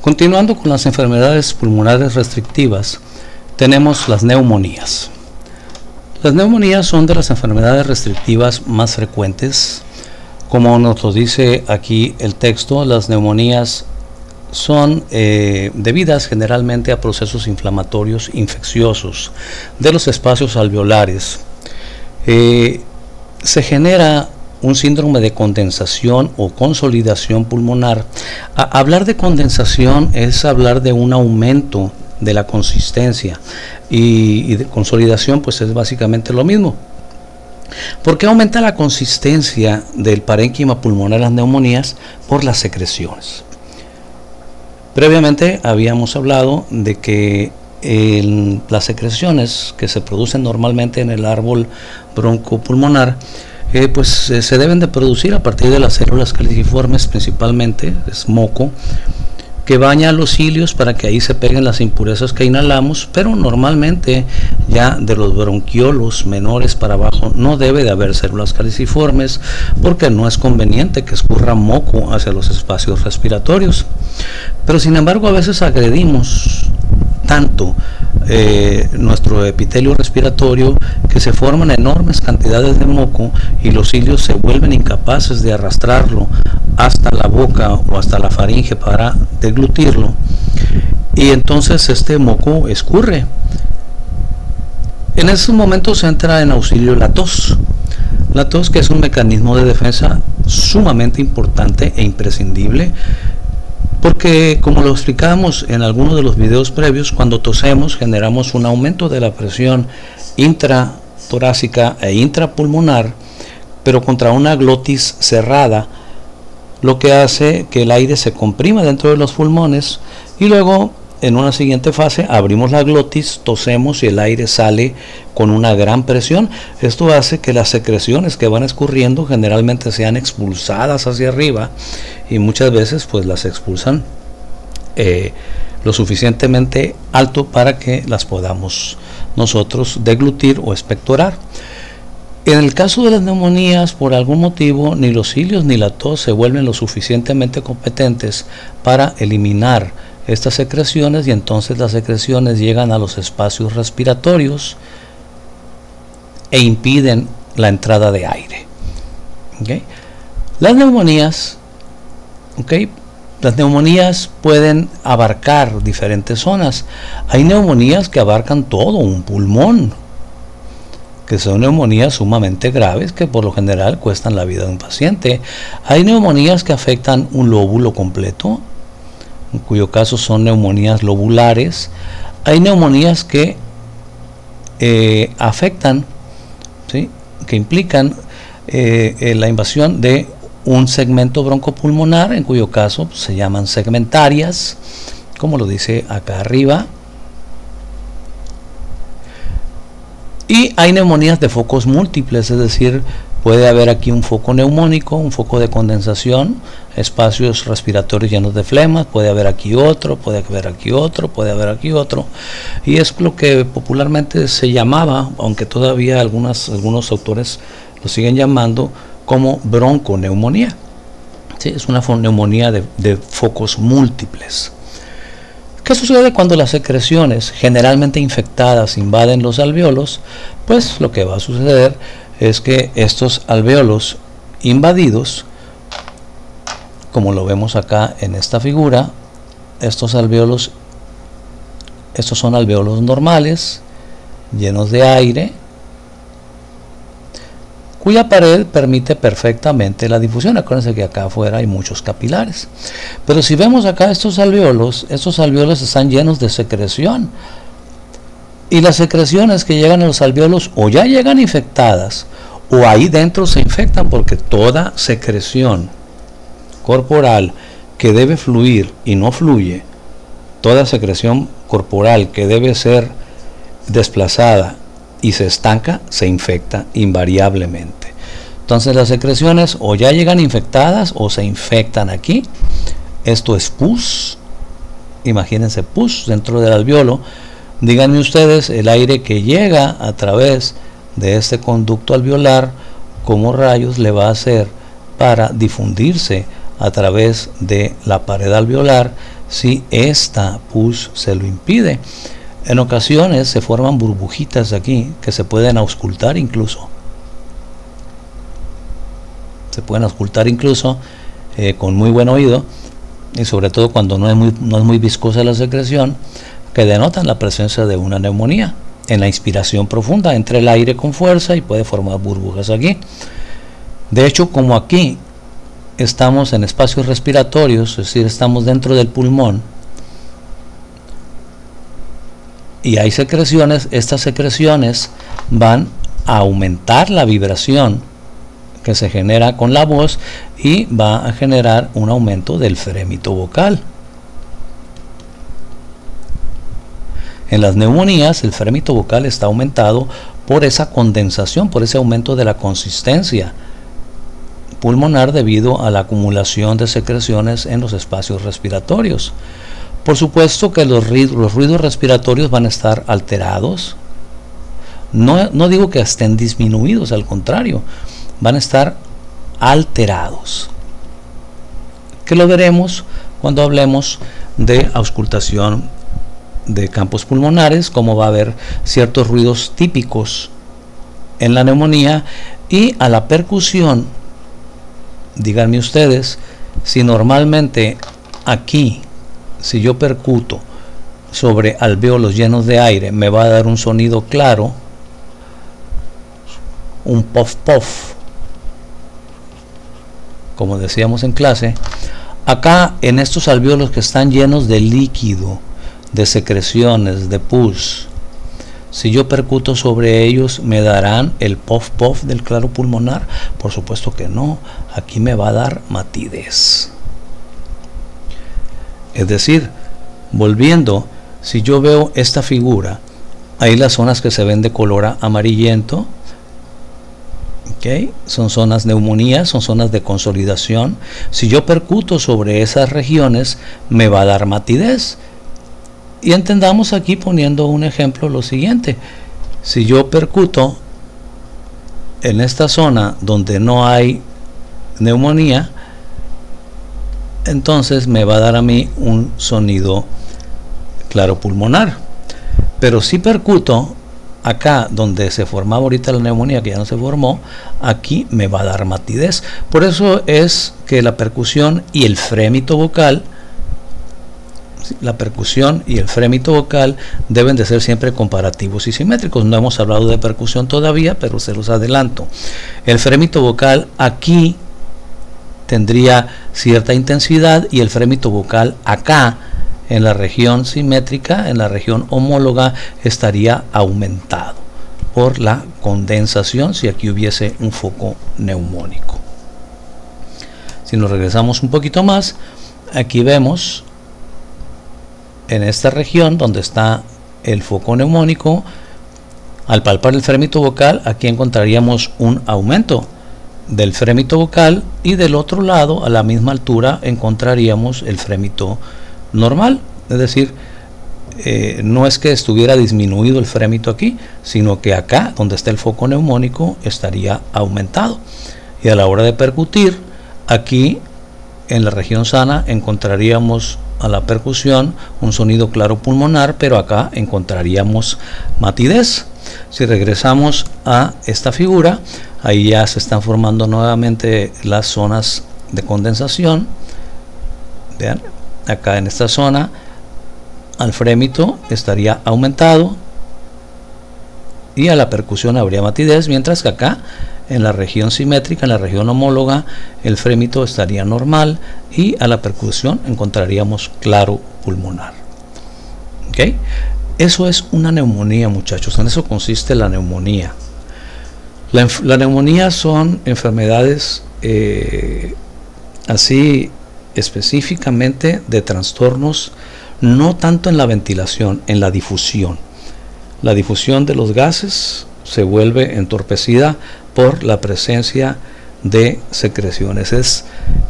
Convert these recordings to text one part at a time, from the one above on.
Continuando con las enfermedades pulmonares restrictivas, tenemos las neumonías. Las neumonías son de las enfermedades restrictivas más frecuentes. Como nos lo dice aquí el texto, las neumonías son debidas generalmente a procesos inflamatorios infecciosos de los espacios alveolares. Se genera un síndrome de condensación o consolidación pulmonar. Hablar de condensación es hablar de un aumento de la consistencia, y de consolidación pues es básicamente lo mismo. ¿Por qué aumenta la consistencia del parénquima pulmonar en las neumonías? Por las secreciones. Previamente habíamos hablado de que las secreciones que se producen normalmente en el árbol broncopulmonar pues se deben de producir a partir de las células caliciformes, principalmente es moco, que baña los cilios para que ahí se peguen las impurezas que inhalamos, pero normalmente ya de los bronquiolos menores para abajo no debe de haber células caliciformes, porque no es conveniente que escurra moco hacia los espacios respiratorios. Pero sin embargo a veces agredimos tanto nuestro epitelio respiratorio que se forman enormes cantidades de moco y los cilios se vuelven incapaces de arrastrarlo hasta la boca o hasta la faringe para deglutirlo, y entonces este moco escurre. En esos momentos entra en auxilio la tos, que es un mecanismo de defensa sumamente importante e imprescindible, porque como lo explicábamos en algunos de los videos previos, cuando tosemos generamos un aumento de la presión intratorácica e intrapulmonar, pero contra una glotis cerrada, lo que hace que el aire se comprima dentro de los pulmones, y luego en una siguiente fase abrimos la glotis, tosemos y el aire sale con una gran presión. Esto hace que las secreciones que van escurriendo generalmente sean expulsadas hacia arriba, y muchas veces pues las expulsan lo suficientemente alto para que las podamos nosotros deglutir o expectorar. En el caso de las neumonías, por algún motivo, ni los cilios ni la tos se vuelven lo suficientemente competentes para eliminar estas secreciones, y entonces las secreciones llegan a los espacios respiratorios e impiden la entrada de aire. ¿Okay? Las neumonías pueden abarcar diferentes zonas. Hay neumonías que abarcan todo un pulmón, que son neumonías sumamente graves que por lo general cuestan la vida de un paciente. Hay neumonías que afectan un lóbulo completo, en cuyo caso son neumonías lobulares. Hay neumonías que afectan, ¿sí?, que implican la invasión de un segmento broncopulmonar, en cuyo caso se llaman segmentarias, como lo dice acá arriba. Y hay neumonías de focos múltiples, es decir, puede haber aquí un foco neumónico, un foco de condensación, espacios respiratorios llenos de flemas, puede haber aquí otro, puede haber aquí otro, puede haber aquí otro, y es lo que popularmente se llamaba, aunque todavía algunos autores lo siguen llamando, como bronconeumonía. ¿Sí? Es una neumonía de focos múltiples. ¿Qué sucede cuando las secreciones generalmente infectadas invaden los alvéolos? Pues lo que va a suceder es que estos alvéolos invadidos, como lo vemos acá en esta figura, estos son alvéolos normales, llenos de aire, cuya pared permite perfectamente la difusión. Acuérdense que acá afuera hay muchos capilares, pero si vemos acá estos alvéolos están llenos de secreción, y las secreciones que llegan a los alvéolos o ya llegan infectadas o ahí dentro se infectan, porque toda secreción corporal que debe fluir y no fluye, toda secreción corporal que debe ser desplazada y se estanca, se infecta invariablemente. Entonces las secreciones o ya llegan infectadas o se infectan aquí. Esto es pus. Imagínense pus dentro del alvéolo. Díganme ustedes, el aire que llega a través de este conducto alveolar, ¿cómo rayos le va a hacer para difundirse a través de la pared alveolar si esta pus se lo impide. En ocasiones se forman burbujitas aquí que se pueden auscultar incluso. Se pueden auscultar incluso con muy buen oído, y sobre todo cuando no es muy viscosa la secreción, que denotan la presencia de una neumonía. En la inspiración profunda entra el aire con fuerza y puede formar burbujas aquí. De hecho, como aquí estamos en espacios respiratorios, es decir, estamos dentro del pulmón y hay secreciones, estas secreciones van a aumentar la vibración que se genera con la voz y va a generar un aumento del frémito vocal. En las neumonías el frémito vocal está aumentado por esa condensación, por ese aumento de la consistencia pulmonar debido a la acumulación de secreciones en los espacios respiratorios. Por supuesto que los ruidos respiratorios van a estar alterados. No digo que estén disminuidos, al contrario, van a estar alterados, que lo veremos cuando hablemos de auscultación de campos pulmonares, como va a haber ciertos ruidos típicos en la neumonía. Y a la percusión, díganme ustedes, si normalmente aquí, si yo percuto sobre alvéolos llenos de aire, me va a dar un sonido claro, un puff puff, como decíamos en clase. Acá en estos alvéolos que están llenos de líquido, de secreciones, de pus, si yo percuto sobre ellos, ¿me darán el puff puff del claro pulmonar? Por supuesto que no. Aquí me va a dar matidez. Es decir, volviendo, si yo veo esta figura, ahí las zonas que se ven de color amarillento, ¿okay? Son zonas neumonías, son zonas de consolidación. Si yo percuto sobre esas regiones, me va a dar matidez. Y entendamos aquí, poniendo un ejemplo, lo siguiente: si yo percuto en esta zona donde no hay neumonía, entonces me va a dar a mí un sonido claro pulmonar. Pero si percuto acá donde se formaba ahorita la neumonía, que ya no se formó, aquí me va a dar matidez. Por eso es que la percusión y el frémito vocal, deben de ser siempre comparativos y simétricos. No hemos hablado de percusión todavía, pero se los adelanto. El frémito vocal aquí tendría cierta intensidad y el frémito vocal acá, en la región simétrica, en la región homóloga, estaría aumentado por la condensación, si aquí hubiese un foco neumónico. Si nos regresamos un poquito más, aquí vemos en esta región donde está el foco neumónico, al palpar el frémito vocal, aquí encontraríamos un aumento del frémito vocal, y del otro lado, a la misma altura, encontraríamos el frémito normal. Es decir, no es que estuviera disminuido el frémito aquí, sino que acá, donde está el foco neumónico, estaría aumentado. Y a la hora de percutir, aquí en la región sana encontraríamos a la percusión un sonido claro pulmonar, pero acá encontraríamos matidez. Si regresamos a esta figura, ahí ya se están formando nuevamente las zonas de condensación. Vean, acá en esta zona al frémito estaría aumentado y a la percusión habría matidez, mientras que acá en la región simétrica, en la región homóloga, el frémito estaría normal y a la percusión encontraríamos claro pulmonar. ¿Okay? Eso es una neumonía, muchachos. En eso consiste la neumonía. La neumonía son enfermedades así específicamente de trastornos, no tanto en la ventilación, en la difusión. La difusión de los gases se vuelve entorpecida por la presencia de secreciones. Es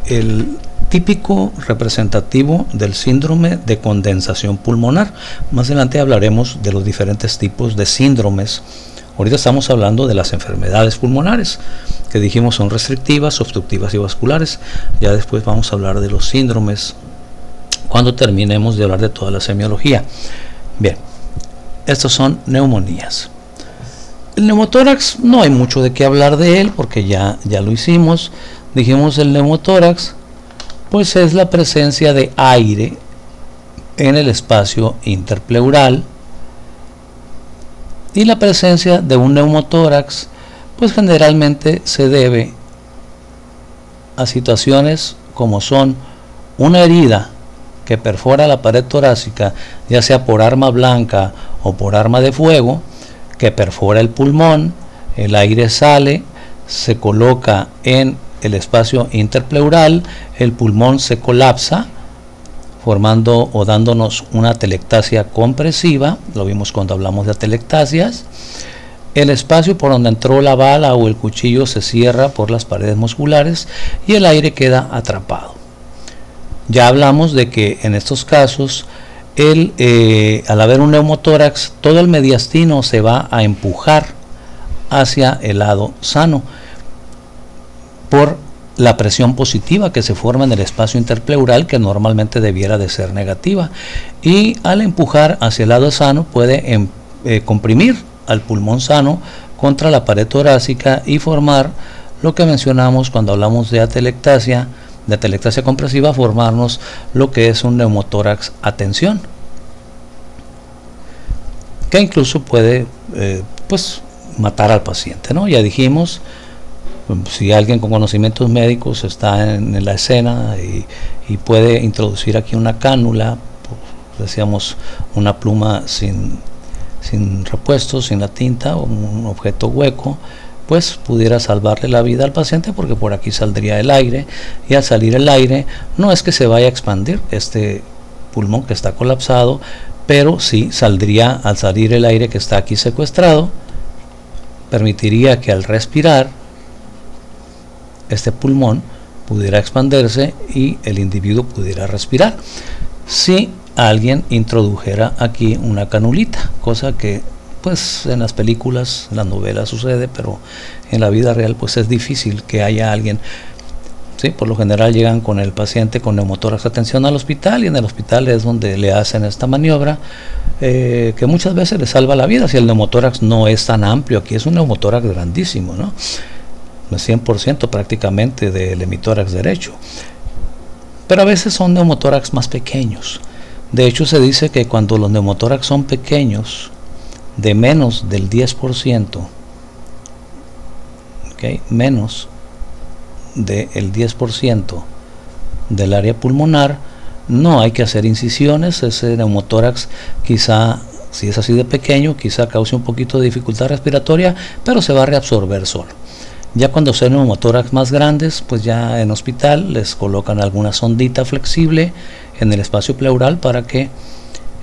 el típico representativo del síndrome de condensación pulmonar. Más adelante hablaremos de los diferentes tipos de síndromes. Ahorita estamos hablando de las enfermedades pulmonares, que dijimos son restrictivas, obstructivas y vasculares. Ya después vamos a hablar de los síndromes, cuando terminemos de hablar de toda la semiología. Bien, estos son neumonías. El neumotórax no hay mucho de qué hablar de él porque ya lo hicimos. Dijimos el neumotórax pues es la presencia de aire en el espacio interpleural, y la presencia de un neumotórax pues generalmente se debe a situaciones como son una herida que perfora la pared torácica, ya sea por arma blanca o por arma de fuego, que perfora el pulmón, el aire sale, se coloca en el espacio interpleural, el pulmón se colapsa, formando o dándonos una atelectasia compresiva, lo vimos cuando hablamos de atelectasias. El espacio por donde entró la bala o el cuchillo se cierra por las paredes musculares y el aire queda atrapado. Ya hablamos de que en estos casos, al haber un neumotórax, todo el mediastino se va a empujar hacia el lado sano por la presión positiva que se forma en el espacio interpleural, que normalmente debiera de ser negativa, y al empujar hacia el lado sano puede comprimir al pulmón sano contra la pared torácica y formar lo que mencionamos cuando hablamos de atelectasia compresiva, formarnos lo que es un neumotórax a tensión, que incluso puede pues matar al paciente, ¿no? Ya dijimos, si alguien con conocimientos médicos está en la escena y puede introducir aquí una cánula, pues, decíamos una pluma sin repuesto, sin la tinta, o un objeto hueco, pues pudiera salvarle la vida al paciente, porque por aquí saldría el aire, y al salir el aire no es que se vaya a expandir este pulmón que está colapsado, pero sí saldría, al salir el aire que está aquí secuestrado, permitiría que al respirar este pulmón pudiera expandirse y el individuo pudiera respirar si alguien introdujera aquí una canulita, cosa que pues en las películas, en las novelas sucede, pero en la vida real pues es difícil que haya alguien. Sí, por lo general llegan con el paciente con neumotórax a tensión al hospital, y en el hospital es donde le hacen esta maniobra que muchas veces le salva la vida si el neumotórax no es tan amplio. Aquí es un neumotórax grandísimo, ¿no? 100% prácticamente del hemitórax derecho, pero a veces son neumotórax más pequeños. De hecho, se dice que cuando los neumotórax son pequeños, de menos del 10%, ¿okay? Menos del 10% del área pulmonar, no hay que hacer incisiones. Ese neumotórax, quizá, si es así de pequeño, quizá cause un poquito de dificultad respiratoria, pero se va a reabsorber solo. Ya cuando son neumotórax más grandes, pues ya en hospital les colocan alguna sondita flexible en el espacio pleural para que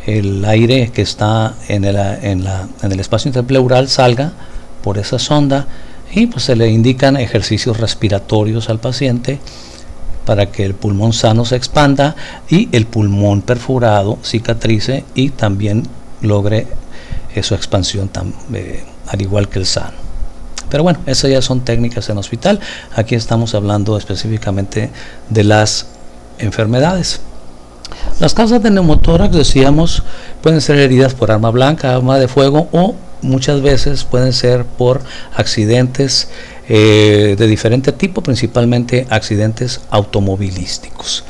el aire que está en el espacio interpleural salga por esa sonda, y pues se le indican ejercicios respiratorios al paciente para que el pulmón sano se expanda y el pulmón perforado cicatrice y también logre su expansión al igual que el sano. Pero bueno, esas ya son técnicas en hospital. Aquí estamos hablando específicamente de las enfermedades. Las causas de neumotórax, decíamos, pueden ser heridas por arma blanca, arma de fuego, o muchas veces pueden ser por accidentes de diferente tipo, principalmente accidentes automovilísticos.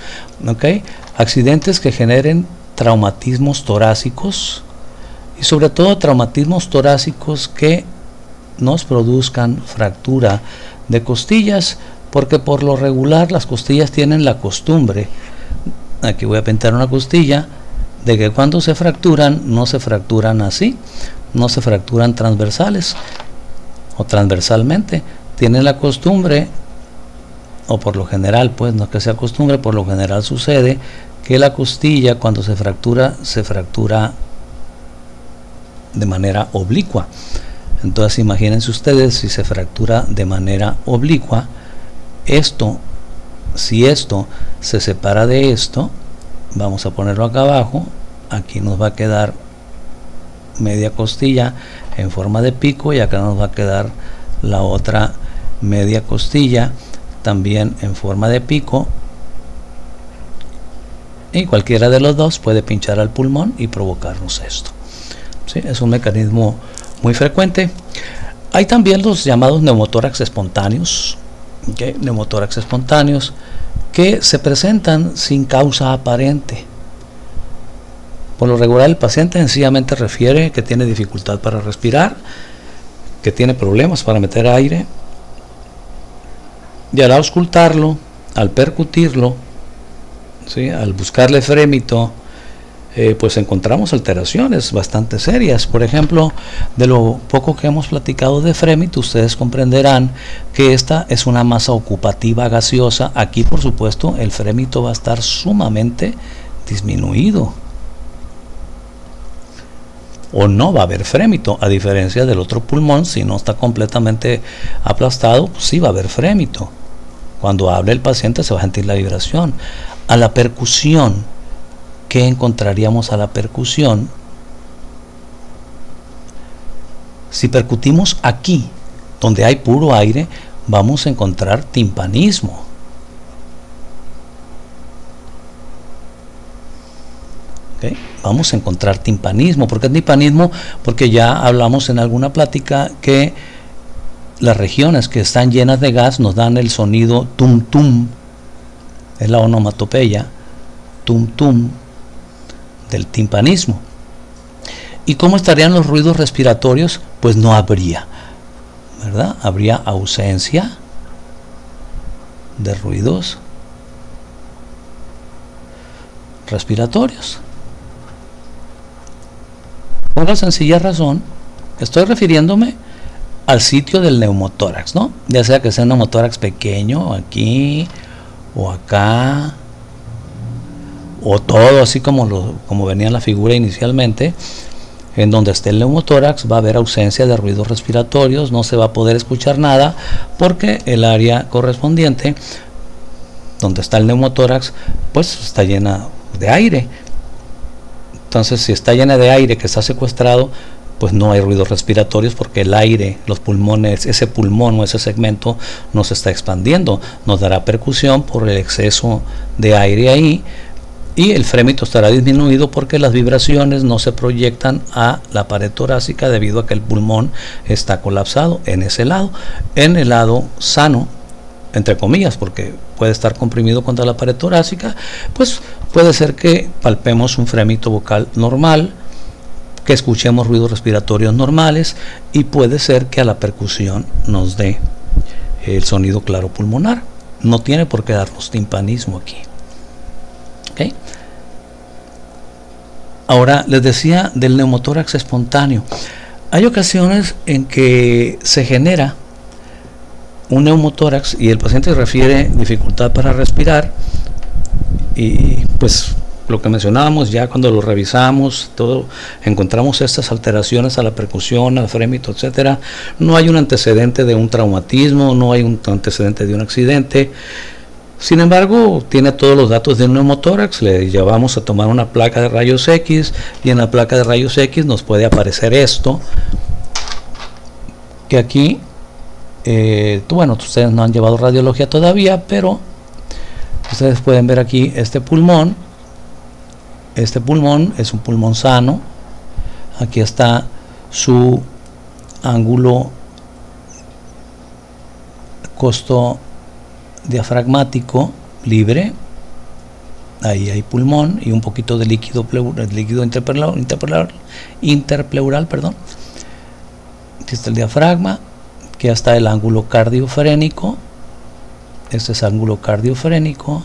¿Okay? Accidentes que generen traumatismos torácicos, y sobre todo traumatismos torácicos que nos produzcan fractura de costillas, porque por lo regular las costillas tienen la costumbre, aquí voy a pintar una costilla, de que cuando se fracturan, no se fracturan así, no se fracturan transversales o transversalmente, tienen la costumbre, o por lo general, pues no es que sea costumbre, por lo general sucede que la costilla cuando se fractura de manera oblicua. Entonces imagínense ustedes, si se fractura de manera oblicua, si esto se separa de esto, vamos a ponerlo acá abajo, aquí nos va a quedar media costilla en forma de pico, y acá nos va a quedar la otra media costilla también en forma de pico, y cualquiera de los dos puede pinchar al pulmón y provocarnos esto. ¿Sí? Es un mecanismo muy frecuente. Hay también los llamados neumotórax espontáneos, ¿okay? Neumotórax espontáneos que se presentan sin causa aparente. Por lo regular el paciente sencillamente refiere que tiene dificultad para respirar, que tiene problemas para meter aire, y al auscultarlo, al percutirlo, ¿sí? Al buscarle frémito, pues encontramos alteraciones bastante serias. Por ejemplo, de lo poco que hemos platicado de frémito, ustedes comprenderán que esta es una masa ocupativa gaseosa. Aquí, por supuesto, el frémito va a estar sumamente disminuido, o no va a haber frémito, a diferencia del otro pulmón. Si no está completamente aplastado, pues sí va a haber frémito. Cuando hable el paciente se va a sentir la vibración. A la percusión, ¿qué encontraríamos a la percusión? Si percutimos aquí, donde hay puro aire, vamos a encontrar timpanismo. ¿Okay? Vamos a encontrar timpanismo. ¿Por qué timpanismo? Porque ya hablamos en alguna plática que las regiones que están llenas de gas nos dan el sonido tum tum, es la onomatopeya, tum tum, del timpanismo. ¿Y cómo estarían los ruidos respiratorios? Pues no habría, ¿verdad? Habría ausencia de ruidos respiratorios. Por la sencilla razón, estoy refiriéndome al sitio del neumotórax, ¿no? Ya sea que sea un neumotórax pequeño, aquí o acá, o todo así como venía en la figura inicialmente. En donde esté el neumotórax va a haber ausencia de ruidos respiratorios, no se va a poder escuchar nada, porque el área correspondiente donde está el neumotórax pues está llena de aire. Entonces, si está llena de aire que está secuestrado, pues no hay ruidos respiratorios, porque el aire, los pulmones, ese pulmón o ese segmento no se está expandiendo. Nos dará percusión por el exceso de aire ahí, y el frémito estará disminuido porque las vibraciones no se proyectan a la pared torácica debido a que el pulmón está colapsado en ese lado. En el lado sano, entre comillas, porque puede estar comprimido contra la pared torácica, pues puede ser que palpemos un frémito vocal normal, que escuchemos ruidos respiratorios normales, y puede ser que a la percusión nos dé el sonido claro pulmonar. No tiene por qué darnos timpanismo aquí. ¿Okay? Ahora les decía del neumotórax espontáneo. Hay ocasiones en que se genera un neumotórax y el paciente refiere dificultad para respirar, y pues lo que mencionábamos, ya cuando lo revisamos todo, encontramos estas alteraciones a la percusión, al frémito, etcétera. No hay un antecedente de un traumatismo, no hay un antecedente de un accidente. Sin embargo, tiene todos los datos de un neumotórax. Le llevamos a tomar una placa de rayos X, y en la placa de rayos X nos puede aparecer esto, que aquí, bueno, ustedes no han llevado radiología todavía, pero ustedes pueden ver aquí este pulmón. Este pulmón es un pulmón sano. Aquí está su ángulo costo diafragmático libre. Ahí hay pulmón y un poquito de líquido interpleural, perdón. Aquí está el diafragma. Aquí está el ángulo cardiofrénico. Este es ángulo cardiofrénico.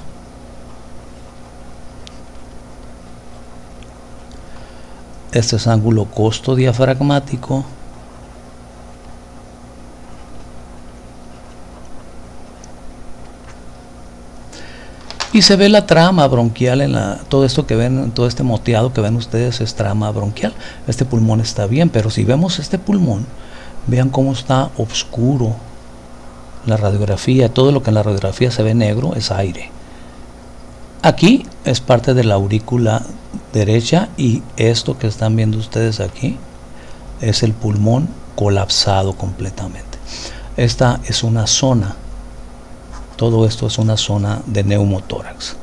Este es ángulo costo diafragmático. Y se ve la trama bronquial en todo esto que ven, todo este moteado que ven ustedes es trama bronquial. Este pulmón está bien, pero si vemos este pulmón, vean cómo está oscuro la radiografía. Todo lo que en la radiografía se ve negro es aire. Aquí es parte de la aurícula derecha, y esto que están viendo ustedes aquí es el pulmón colapsado completamente. Esta es una zona. Todo esto es una zona de neumotórax.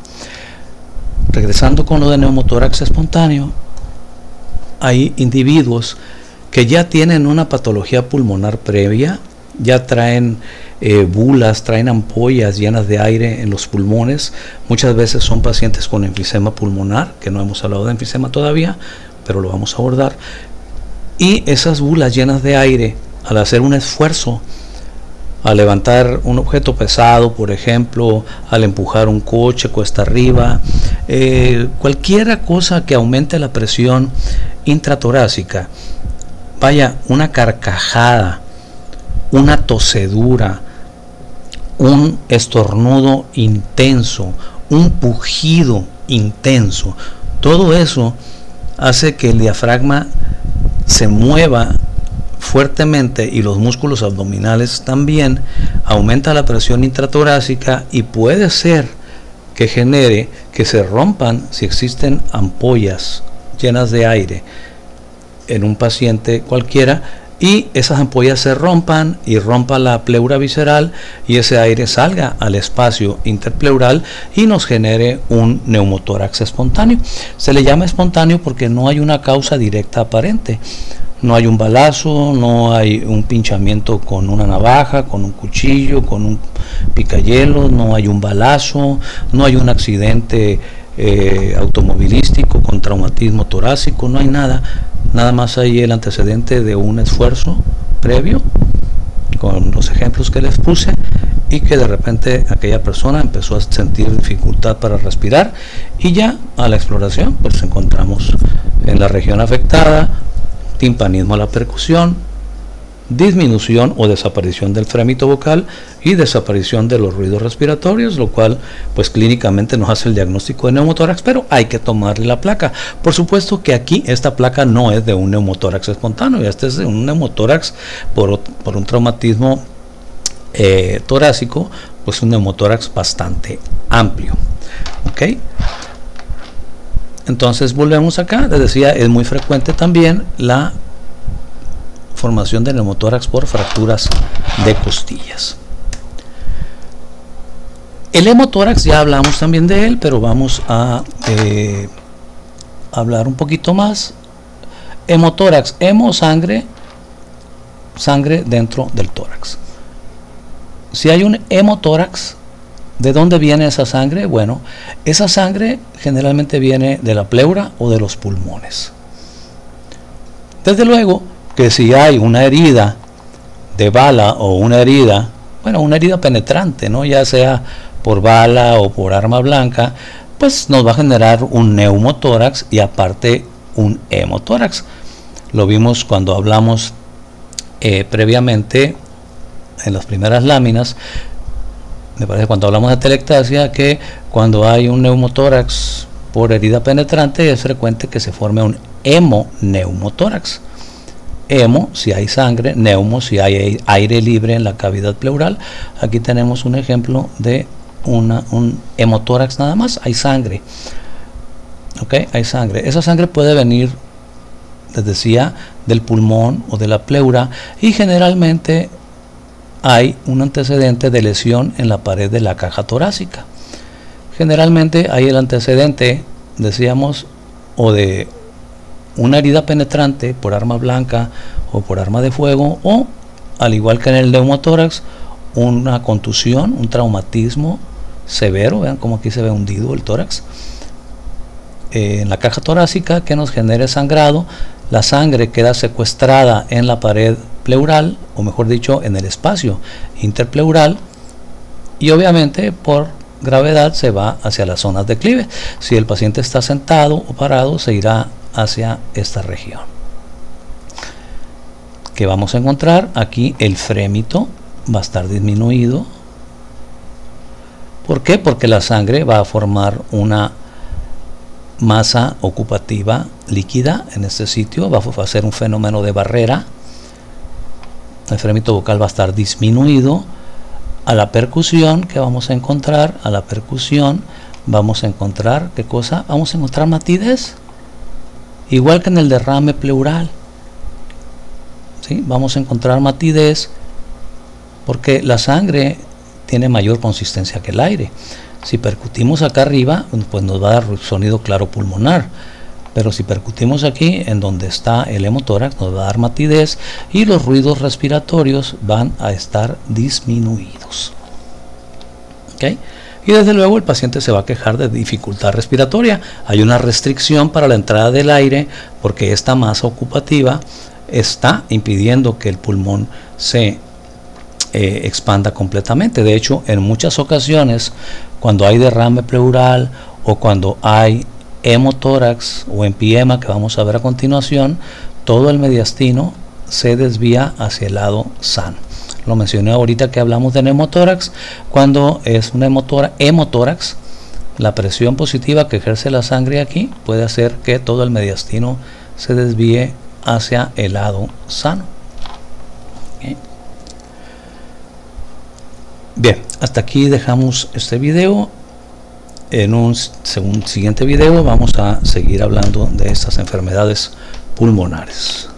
regresando con lo de neumotórax espontáneo, hay individuos que ya tienen una patología pulmonar previa, ya traen bulas, traen ampollas llenas de aire en los pulmones. Muchas veces son pacientes con enfisema pulmonar, que no hemos hablado de enfisema todavía, pero lo vamos a abordar. Y esas bulas llenas de aire, al hacer un esfuerzo, al levantar un objeto pesado, por ejemplo, al empujar un coche cuesta arriba, cualquier cosa que aumente la presión intratorácica, vaya, una carcajada, una tosedura, un estornudo intenso, un pujido intenso, todo eso hace que el diafragma se mueva fuertemente y los músculos abdominales también, aumenta la presión intratorácica y puede ser que genere que se rompan, si existen ampollas llenas de aire en un paciente cualquiera, y esas ampollas se rompan y rompa la pleura visceral y ese aire salga al espacio interpleural y nos genere un neumotórax espontáneo. Se le llama espontáneo porque no hay una causa directa aparente. No hay un balazo, no hay un pinchamiento con una navaja, con un cuchillo, con un picahielo, no hay un balazo, no hay un accidente automovilístico con traumatismo torácico, no hay nada. Nada más hay el antecedente de un esfuerzo previo, con los ejemplos que les puse, y que de repente aquella persona empezó a sentir dificultad para respirar, y ya a la exploración pues encontramos en la región afectada timpanismo a la percusión, disminución o desaparición del frémito vocal y desaparición de los ruidos respiratorios, lo cual pues clínicamente nos hace el diagnóstico de neumotórax, pero hay que tomarle la placa. Por supuesto que aquí esta placa no es de un neumotórax espontáneo, este es de un neumotórax por un traumatismo torácico, pues un neumotórax bastante amplio. ¿Ok? Entonces volvemos acá, les decía, es muy frecuente también la formación de neumotórax por fracturas de costillas. El hemotórax ya hablamos también de él, pero vamos a hablar un poquito más. Hemotórax, hemo, sangre, sangre dentro del tórax. Si hay un hemotórax, ¿de dónde viene esa sangre? Bueno, esa sangre generalmente viene de la pleura o de los pulmones. Desde luego que si hay una herida de bala o una herida, bueno, una herida penetrante, ¿no? Ya sea por bala o por arma blanca, pues nos va a generar un neumotórax y aparte un hemotórax. Lo vimos cuando hablamos previamente en las primeras láminas, me parece cuando hablamos de telectasia, que cuando hay un neumotórax por herida penetrante es frecuente que se forme un hemoneumotórax. Hemo si hay sangre, neumo si hay aire libre en la cavidad pleural. Aquí tenemos un ejemplo de un hemotórax nada más, hay sangre. Ok, hay sangre. Esa sangre puede venir, les decía, del pulmón o de la pleura, y generalmente hay un antecedente de lesión en la pared de la caja torácica. Generalmente hay el antecedente, decíamos, o de una herida penetrante por arma blanca o por arma de fuego, o al igual que en el neumotórax, una contusión, un traumatismo severo. Vean cómo aquí se ve hundido el tórax en la caja torácica, que nos genere sangrado. La sangre queda secuestrada en la pared pleural, o mejor dicho, en el espacio interpleural, y obviamente por gravedad se va hacia las zonas declives. Si el paciente está sentado o parado, se irá hacia esta región. Que vamos a encontrar aquí, el frémito va a estar disminuido. ¿Por qué? Porque la sangre va a formar una masa ocupativa líquida en este sitio, va a ser un fenómeno de barrera. El frémito vocal va a estar disminuido. A la percusión, que vamos a encontrar? A la percusión vamos a encontrar, ¿qué cosa? Vamos a encontrar matidez, igual que en el derrame pleural. ¿Sí? Vamos a encontrar matidez porque la sangre tiene mayor consistencia que el aire. Si percutimos acá arriba, pues nos va a dar sonido claro pulmonar. Pero si percutimos aquí, en donde está el hemotórax, nos va a dar matidez y los ruidos respiratorios van a estar disminuidos. ¿Okay? Y desde luego el paciente se va a quejar de dificultad respiratoria. Hay una restricción para la entrada del aire porque esta masa ocupativa está impidiendo que el pulmón se expanda completamente. De hecho, en muchas ocasiones, cuando hay derrame pleural o cuando hay hemotórax o empiema, que vamos a ver a continuación, todo el mediastino se desvía hacia el lado sano. Lo mencioné ahorita que hablamos de neumotórax. Cuando es un hemotórax, la presión positiva que ejerce la sangre aquí puede hacer que todo el mediastino se desvíe hacia el lado sano. ¿Okay? Bien, hasta aquí dejamos este video. En un siguiente video vamos a seguir hablando de estas enfermedades pulmonares.